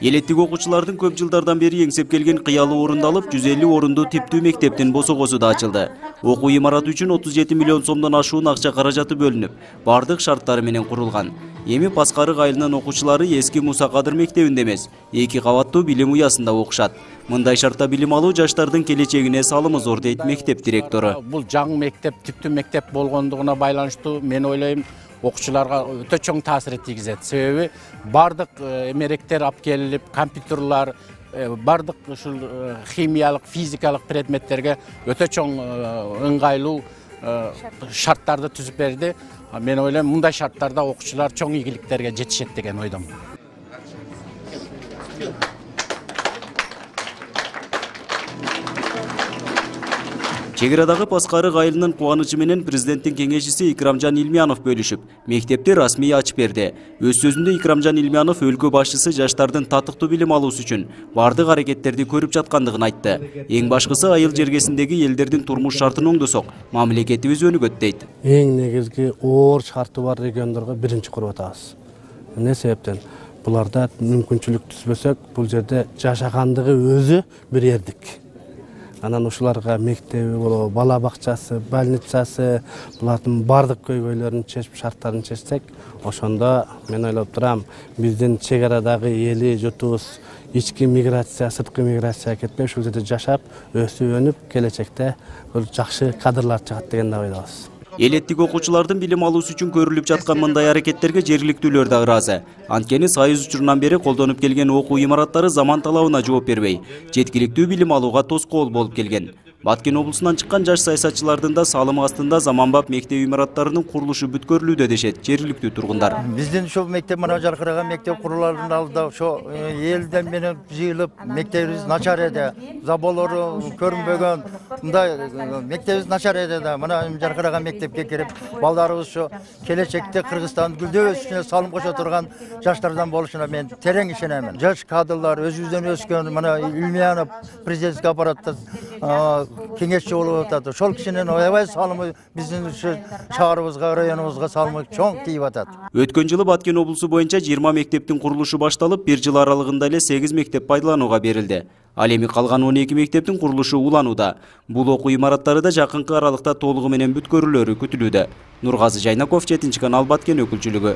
Элеттик окуучулардын көп жылдардан бери эңсеп келген кыялы орундалып, 150 орунду типтүү мектептин босогосу да ачылды. Окуу имараты үчүн 37 миллион сомдон ашуун акча каражаты бөлүнүп, бардык шарттары менен курулган. Эми Паскарык айылынын окуучулары эски Муса Кадыр мектебинде эмес, 2 кабаттуу билим уясында окушат. Мындай шартта билим алуу жаштардын келечегине салымы зор дейт мектеп директору. Бул жаңы мектеп, типтүү мектеп болгондугуна байланыштуу мен ойлойм, окуучуларга өтө чоң таасир тийгизет. Себеби бардык эмеректер алып келип, компьютерлар, бардык ушул химиялык, физикалык предметтерге өтө чоң ыңгайлуу шарттарды түзүп берди. Мен ойлойм, мындай шарттарда окуучулар чоң ийгиликтерге жетишет деген ойдомун. Чек арадагы Паскарык айылынын кубанычы менен президенттин кеңешчиси Икрамжан Илмиянов бөлүшүп, мектепти расмий ачып берди. Өз сөзүндө Икрамжан Илмиянов өлкө башчысы жаштардын татыктуу билим алуусу үчүн бардык аракеттерди көрүп жаткандыгын айтты. Эң башкысы айыл жергесиндеги элдердин турмуш шартын оңдосок, мамлекетибиз өнүгөт дейт. Эң негизги оор шарты бар региондорго биринчи куруп атабыз. Эмне себептен? Буларда мүмкүнчүлүк түзбөсөк, бул жерде жашагандыгы өзү бир эрдик. Анан ушуларга мектеби болобу, бала бакчасы, больницасы, булардын бардык көйгөйлөрүн чечип, шарттарын чечсек, ошондо мен ойлоп турам, биздин чек арадагы эли жутубуз ички миграция, сырткы миграция кетпей, ушул жерде жашап, өсүп өнүп, келечекте бул жакшы кадрлар чыгат деген ойдобуз. Элеттик окуучулардын билим алуусу үчүн көрүлүп жаткан мындай аракеттерге жергиликтүүлөр да ыраазы. Анткени Союз учурунан бери колдонуп келген окуу имараттары заман талабына жооп бербей, жеткиликтүү билим алууга тоскоол болуп келген. Баткен облусунан чыккан жаш саясатчылардын да салымы астында заманбап мектеп имараттарынын курулушу бүткөрүлүүдө дешет жергиликтүү тургундар. Биздин ушул мектеп мына жаркыраган мектеп курулардын алдында ошо элден менен жыйылып, мектебибиз начар эди, заболору көрүнбөгөн, мындай мектебибиз начар эди да, мына жаркыраган мектепке кирип, балдарыбыз ошо келечекте Кыргызстан гүлдөп өсүшүнө салым кошо турган жаштардан болушуна мен терең ишенемин. Жаш кадрлар өзүбүздөн өскөн, мына Илмиянов президентский аппаратта кеңешчи болуп атат. Ошол кишинин аябай салымы биздин шаарыбызга, районубузга салымы чоң тийип атат. Өткөн жылы Баткен облусу боюнча 20 мектептин курулушу башталып, 1 жыл аралыгында эле 8 мектеп пайдаланууга берилди. Ал эми калган 12 мектептин курулушу уланууда. Бул окуу имараттары да жакынкы аралыкта толугу менен бүткөрүлөрү күтүлүүдө. Нургазы Жайнаков, 7 канал, Баткен өкүлчүлүгү.